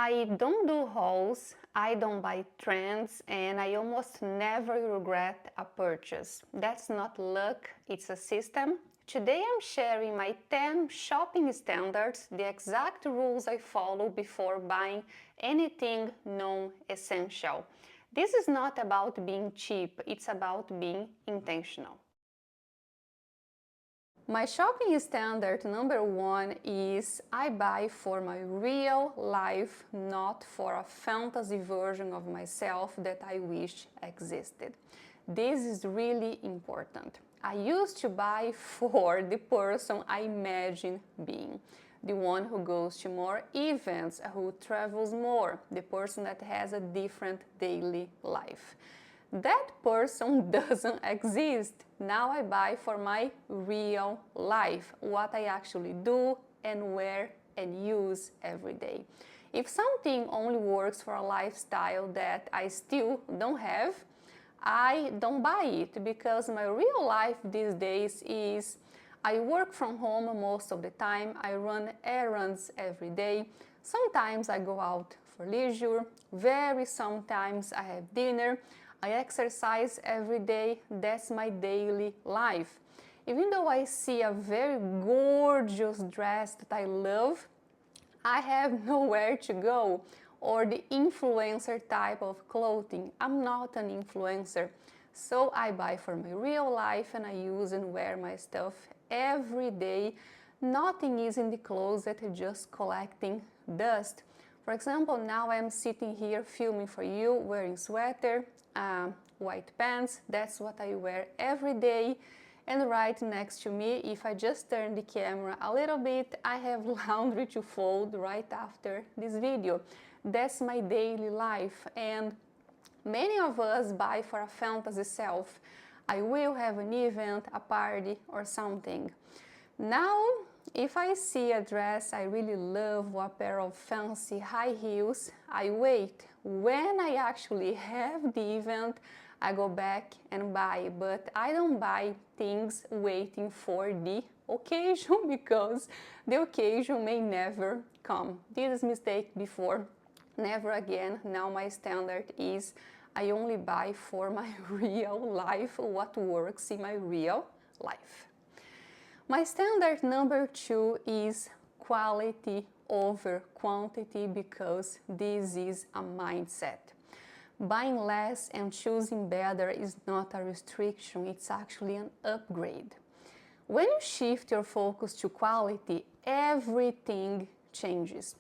I don't do hauls, I don't buy trends, and I almost never regret a purchase. That's not luck, it's a system. Today I'm sharing my 10 shopping standards, the exact rules I follow before buying anything non-essential. This is not about being cheap, it's about being intentional. My shopping standard number one is I buy for my real life, not for a fantasy version of myself that I wish existed. This is really important. I used to buy for the person I imagine being, the one who goes to more events, who travels more, the person that has a different daily life. That person doesn't exist. Now I buy for my real life, what I actually do and wear and use every day. If something only works for a lifestyle that I still don't have, I don't buy it, because my real life these days is I work from home most of the time, I run errands every day, sometimes I go out for leisure, very sometimes I have dinner, I exercise every day, that's my daily life. Even though I see a very gorgeous dress that I love, I have nowhere to go. Or the influencer type of clothing. I'm not an influencer. So I buy for my real life and I use and wear my stuff every day. Nothing is in the closet, just collecting dust. For example, now I'm sitting here filming for you, wearing sweater, white pants. That's what I wear every day. And right next to me, if I just turn the camera a little bit, I have laundry to fold right after this video. That's my daily life, and many of us buy for a fantasy self. I will have an event, a party or something. Now, if I see a dress I really love or a pair of fancy high heels, I wait. When I actually have the event, I go back and buy, but I don't buy things waiting for the occasion because the occasion may never come. Did this mistake before, never again. Now my standard is I only buy for my real life, what works in my real life. My standard number two is quality over quantity, because this is a mindset. Buying less and choosing better is not a restriction, it's actually an upgrade. When you shift your focus to quality, everything changes.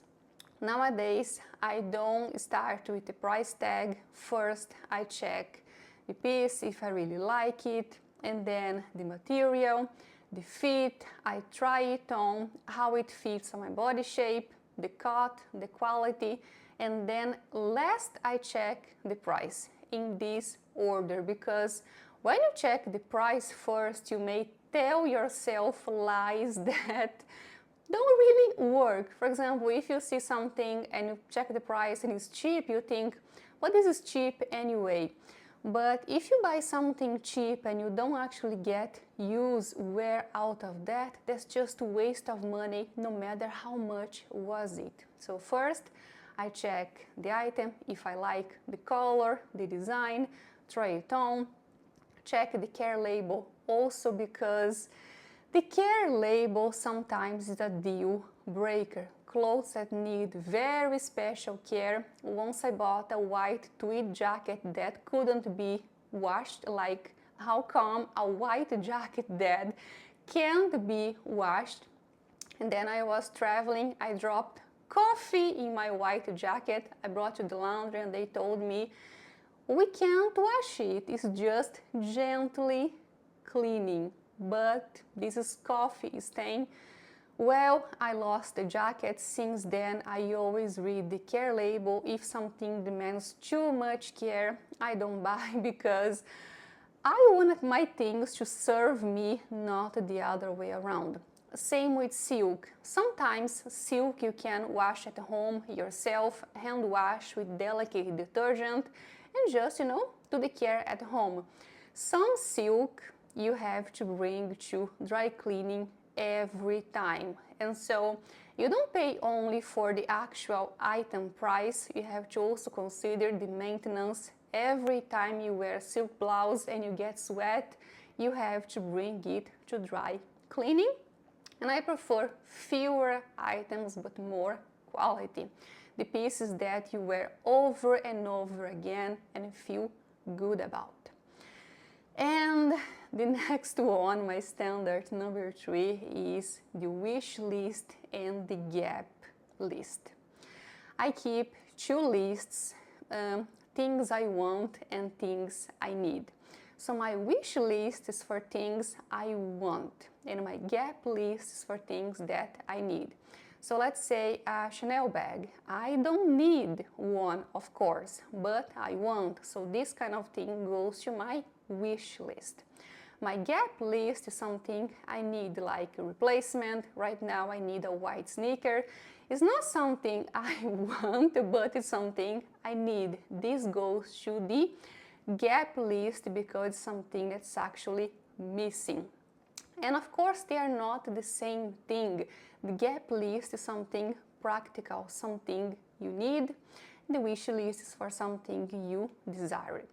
Nowadays, I don't start with the price tag. First, I check the piece, if I really like it, and then the material, the fit, I try it on, how it fits on my body shape, the cut, the quality, and then last I check the price in this order, because when you check the price first, you may tell yourself lies that don't really work. For example, if you see something and you check the price and it's cheap, you think, well, this is cheap anyway. But if you buy something cheap and you don't actually get use, wear out of that, that's just a waste of money, no matter how much was it. So first, I check the item, if I like the color, the design, try it on, check the care label also, because the care label sometimes is a deal breaker. Clothes that need very special care. Once I bought a white tweed jacket that couldn't be washed. Like, how come a white jacket that can't be washed? And then I was traveling, I dropped coffee in my white jacket. I brought to the laundry and they told me, we can't wash it, it's just gently cleaning. But this is coffee stain. Well, I lost the jacket. Since then, I always read the care label. If something demands too much care, I don't buy, because I want my things to serve me, not the other way around. Same with silk. Sometimes silk you can wash at home yourself, hand wash with delicate detergent, and just, do the care at home. Some silk you have to bring to dry cleaning every time. And so you don't pay only for the actual item price, you have to also consider the maintenance. Every time you wear a silk blouse and you get sweat, you have to bring it to dry cleaning. And I prefer fewer items but more quality. The pieces that you wear over and over again and feel good about. And the next one, my standard number 3, is the wish list and the gap list. I keep 2 lists, things I want and things I need. So my wish list is for things I want, and my gap list is for things that I need. So let's say a Chanel bag. I don't need one, of course, but I want. So this kind of thing goes to my wish list. My gap list is something I need, like a replacement. Right now I need a white sneaker. It's not something I want, but it's something I need. This goes to the gap list because it's something that's actually missing. And of course they are not the same thing. The gap list is something practical, something you need. The wish list is for something you desire.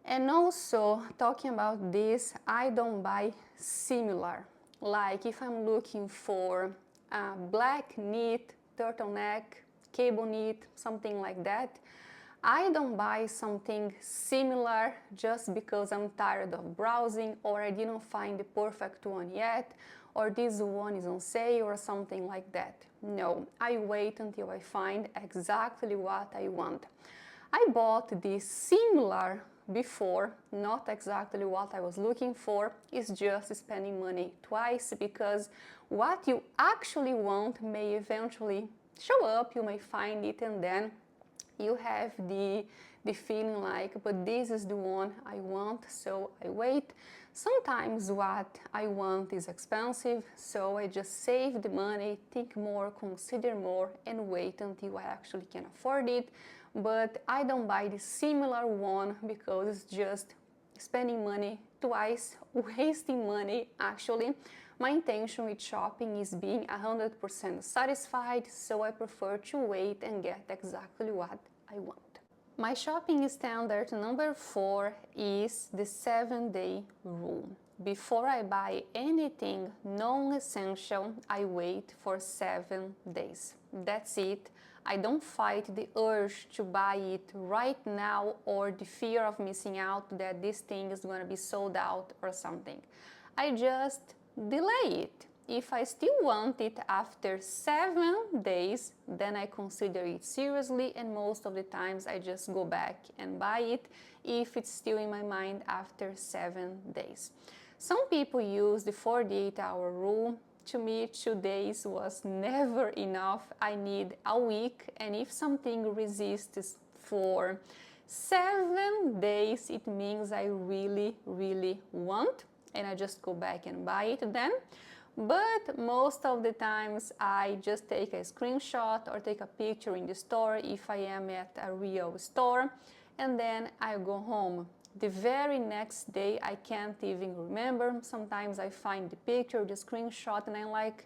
And also, talking about this, I don't buy similar. Like if I'm looking for a black knit, turtleneck, cable knit, something like that, I don't buy something similar just because I'm tired of browsing, or I didn't find the perfect one yet, or this one is on sale or something like that. No, I wait until I find exactly what I want. I bought this similar before, not exactly what I was looking for. It's just spending money twice, because what you actually want may eventually show up, you may find it, and then you have the feeling like, but this is the one I want, so I wait. Sometimes what I want is expensive, so I just save the money, think more, consider more, and wait until I actually can afford it. But I don't buy the similar one because it's just spending money twice, wasting money actually. My intention with shopping is being 100% satisfied, so I prefer to wait and get exactly what I want. My shopping standard number 4 is the 7-day rule. Before I buy anything non-essential, I wait for 7 days. That's it. I don't fight the urge to buy it right now, or the fear of missing out that this thing is going to be sold out or something. I just delay it. If I still want it after 7 days, then I consider it seriously, and most of the times I just go back and buy it if it's still in my mind after 7 days. Some people use the 48-hour rule. To me, 2 days was never enough. I need a week, and if something resists for 7 days, it means I really, really want, and I just go back and buy it then. But most of the times I just take a screenshot or take a picture in the store if I am at a real store, and then I go home. The very next day I can't even remember. Sometimes I find the picture, the screenshot, and I'm like,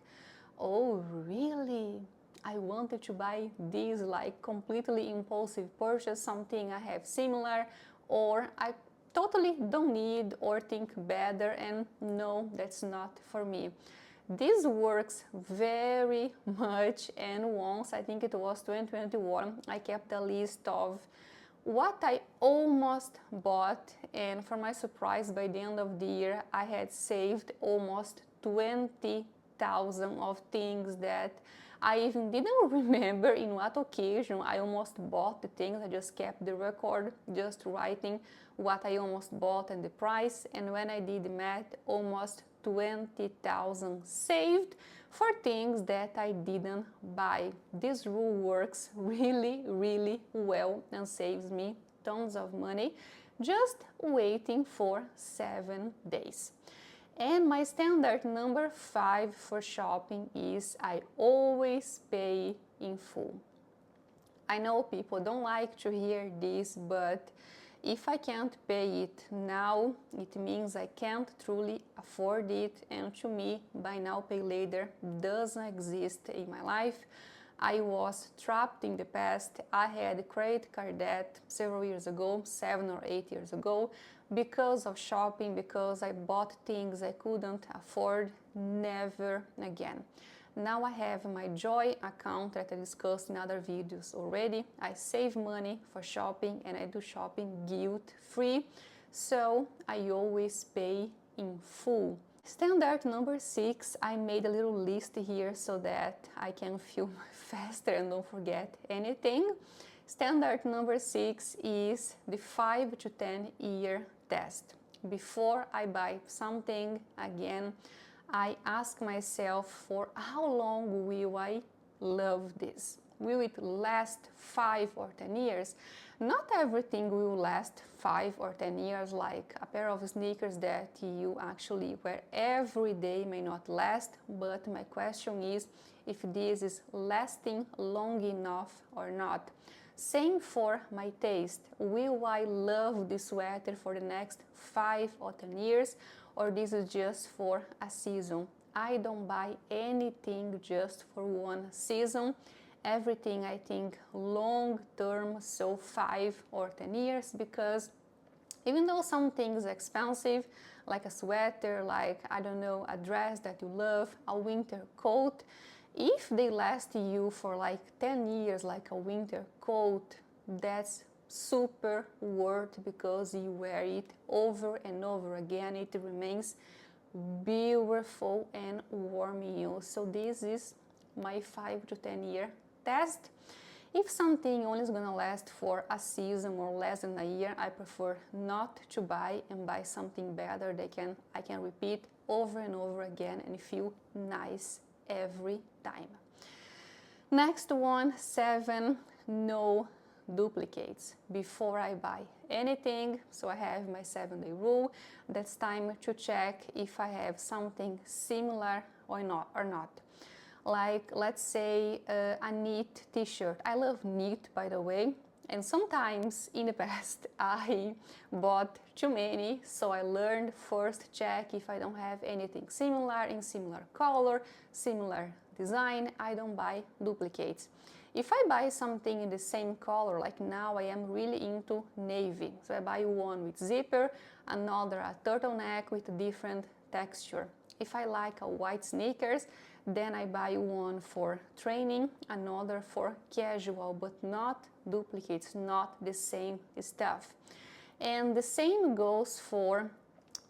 oh really? I wanted to buy this, like completely impulsive purchase, something I have similar, or I totally don't need or think better, and no, that's not for me. This works very much, and once, I think it was 2021, I kept a list of what I almost bought, and for my surprise, by the end of the year, I had saved almost 20,000 of things that I even didn't remember in what occasion I almost bought the things. I just kept the record, just writing what I almost bought and the price, and when I did the math, almost 20,000 saved for things that I didn't buy. This rule works really, really well and saves me tons of money just waiting for 7 days. And my standard number 5 for shopping is I always pay in full. I know people don't like to hear this, but if I can't pay it now, it means I can't truly afford it, and to me, buy now, pay later doesn't exist in my life. I was trapped in the past. I had credit card debt several years ago, 7 or 8 years ago, because of shopping, because I bought things I couldn't afford. Never again. Now I have my Joy account that I discussed in other videos already. I save money for shopping and I do shopping guilt-free, so I always pay in full. Standard number 6, I made a little list here so that I can film faster and don't forget anything. Standard number 6 is the 5 to 10 year test. Before I buy something, again, I ask myself, for how long will I love this? Will it last 5 or 10 years? Not everything will last 5 or 10 years, like a pair of sneakers that you actually wear every day may not last, but my question is if this is lasting long enough or not. Same for my taste. Will I love this sweater for the next 5 or 10 years, or this is just for a season? I don't buy anything just for one season. Everything I think long term, so 5 or 10 years, because even though some things are expensive, like a sweater, like, I don't know, a dress that you love, a winter coat, if they last you for like 10 years, like a winter coat, that's super worth, because you wear it over and over again. It remains beautiful and warm you. So this is my 5 to 10 year test. If something only is gonna last for a season or less than a year, I prefer not to buy and buy something better that I can repeat over and over again and feel nice every time. Next one, 7, no duplicates. Before I buy anything, so I have my 7-day rule. That's time to check if I have something similar or not. Like, let's say a knit t-shirt. I love knit, by the way, and sometimes in the past I bought too many, so I learned first check if I don't have anything similar in similar color, similar design. I don't buy duplicates. If I buy something in the same color, like now I am really into navy, so I buy one with zipper, another a turtleneck with a different texture. If I like a white sneakers, then I buy one for training, another for casual, but not duplicates, not the same stuff. And the same goes for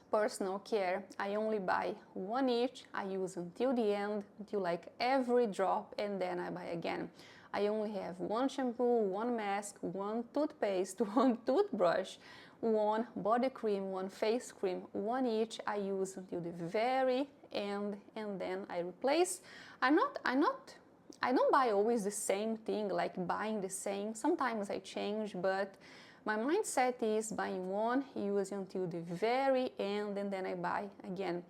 personal care. I only buy one each. I use until the end, until like every drop, and then I buy again. I only have one shampoo, one mask, one toothpaste, one toothbrush, one body cream, one face cream, one each. I use until the very end, and then I replace. I don't buy always the same thing, like buying the same. Sometimes I change, but my mindset is buying one, use until the very end, and then I buy again.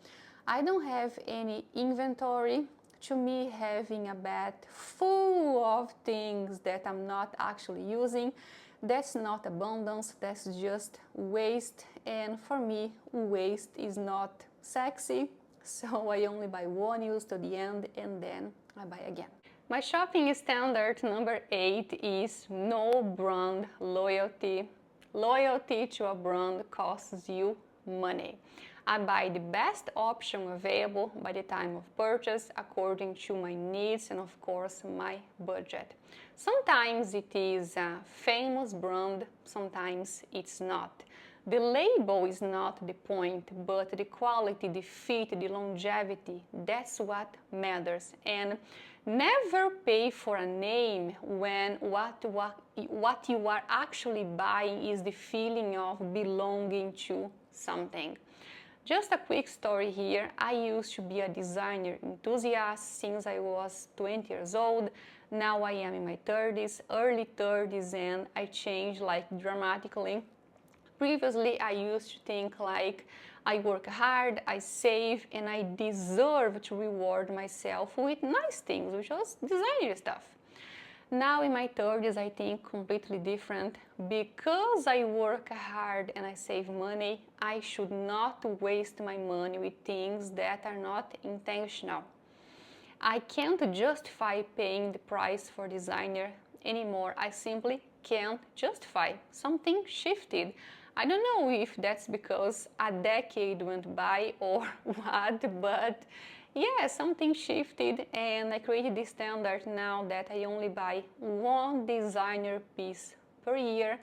I don't have any inventory. To me, having a bag full of things that I'm not actually using, that's not abundance, that's just waste. And for me, waste is not sexy. So I only buy one, use to the end, and then I buy again. My shopping standard number 8 is no brand loyalty. Loyalty to a brand costs you money. I buy the best option available by the time of purchase according to my needs and of course my budget. Sometimes it is a famous brand, sometimes it's not. The label is not the point, but the quality, the fit, the longevity, that's what matters. And never pay for a name when what you are actually buying is the feeling of belonging to something. Just a quick story here. I used to be a designer enthusiast since I was 20 years old. Now I am in my 30s, early 30s, and I changed like dramatically. Previously, I used to think like I work hard, I save, and I deserve to reward myself with nice things, which was designer stuff. Now in my 30s, I think completely different. Because I work hard and I save money, I should not waste my money with things that are not intentional. I can't justify paying the price for designer anymore. I simply can't justify. Something shifted. I don't know if that's because a decade went by or what, but yeah, something shifted and I created this standard now that I only buy one designer piece per year,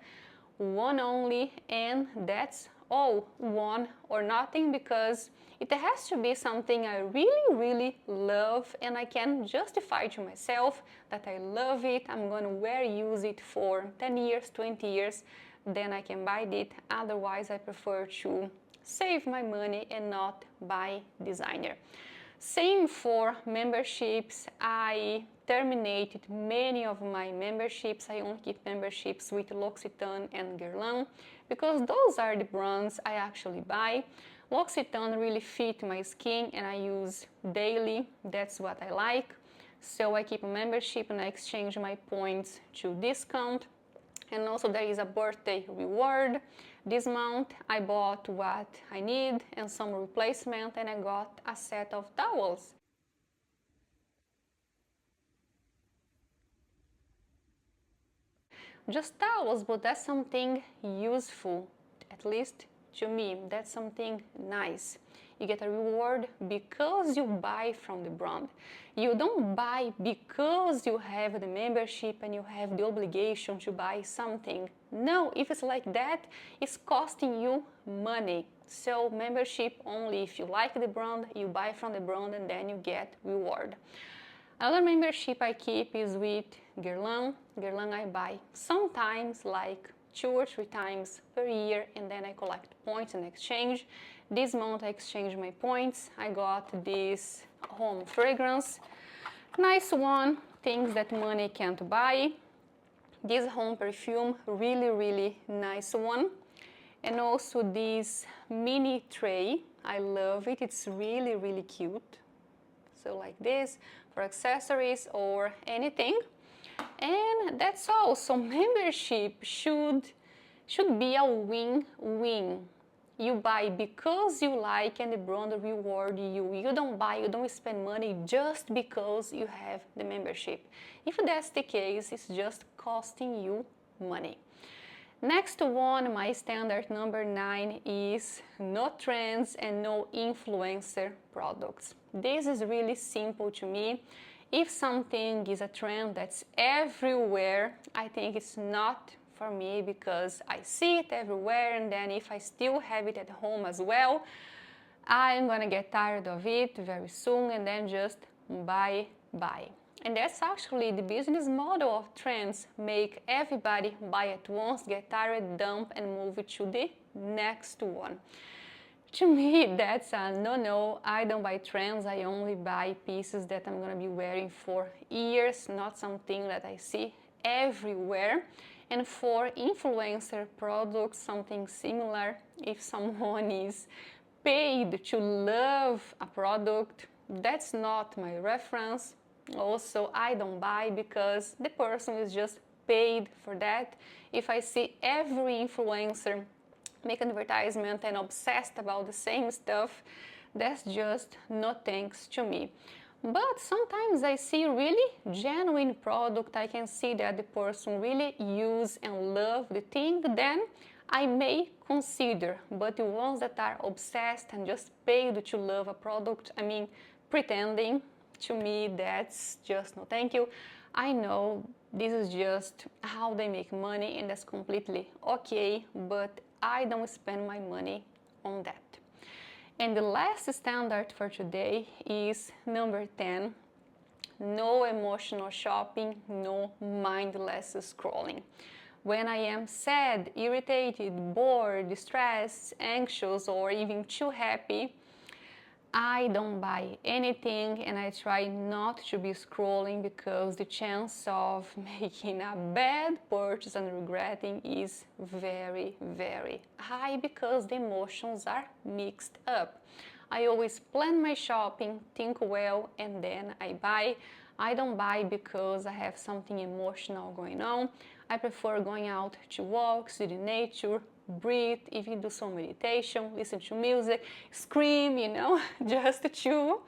one only, and that's all, one or nothing, because it has to be something I really love and I can justify to myself that I love it, I'm gonna use it for 10 years, 20 years, then I can buy it. Otherwise, I prefer to save my money and not buy designer. Same for memberships. I terminated many of my memberships. I only keep memberships with L'Occitane and Guerlain because those are the brands I actually buy. L'Occitane really fit my skin and I use daily. That's what I like. So I keep a membership and I exchange my points to discount. And also there is a birthday reward. This month I bought what I need and some replacement and I got a set of towels. Just towels, but that's something useful, at least to me. That's something nice. You get a reward because you buy from the brand. You don't buy because you have the membership and you have the obligation to buy something. No, if it's like that, it's costing you money. So membership only if you like the brand, you buy from the brand and then you get reward. Another membership I keep is with Guerlain. Guerlain I buy sometimes like 2 or 3 times per year and then I collect points and exchange. This month I exchanged my points. I got this home fragrance. Nice one, things that money can't buy. This home perfume, really nice one. And also this mini tray, I love it. It's really cute. So like this for accessories or anything. And that's all. So membership should be a win-win. You buy because you like and the brand reward you. You don't spend money just because you have the membership. If that's the case, it's just costing you money. Next one, my standard number 9 is no trends and no influencer products. This is really simple to me. If something is a trend that's everywhere, I think it's not for me because I see it everywhere and then if I still have it at home as well, I'm gonna get tired of it very soon and then just buy. And that's actually the business model of trends. Make everybody buy at once, get tired, dump and move it to the next one. To me, that's a no. I don't buy trends. I only buy pieces that I'm gonna be wearing for years, not something that I see everywhere. And for influencer products, something similar. If someone is paid to love a product, that's not my reference. Also, I don't buy because the person is just paid for that. If I see every influencer make an advertisement and obsessed about the same stuff, that's just no thanks to me. But sometimes I see really genuine product, I can see that the person really use and love the thing, then I may consider. But the ones that are obsessed and just paid to love a product, I mean pretending, to me that's just no thank you. I know this is just how they make money and that's completely okay, but I don't spend my money on that. And the last standard for today is number 10. No emotional shopping, no mindless scrolling. When I am sad, irritated, bored, stressed, anxious, or even too happy, I don't buy anything and I try not to be scrolling because the chance of making a bad purchase and regretting is very high because the emotions are mixed up. I always plan my shopping, think well, and then I buy. I don't buy because I have something emotional going on. I prefer going out to walk, see the nature, breathe, even do some meditation, listen to music, scream, just to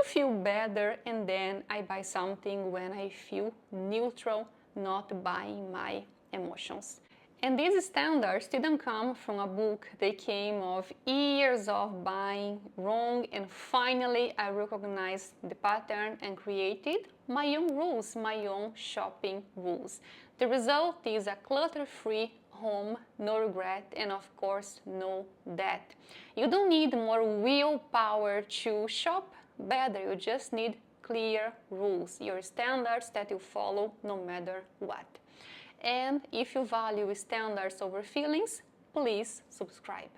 feel better. And then I buy something when I feel neutral, not buying my emotions. And these standards didn't come from a book, they came of years of buying wrong, and finally I recognized the pattern and created my own rules, my own shopping rules. The result is a clutter-free home, no regret, and of course no debt. You don't need more willpower to shop better, you just need clear rules, your standards that you follow no matter what. And if you value standards over feelings, please subscribe.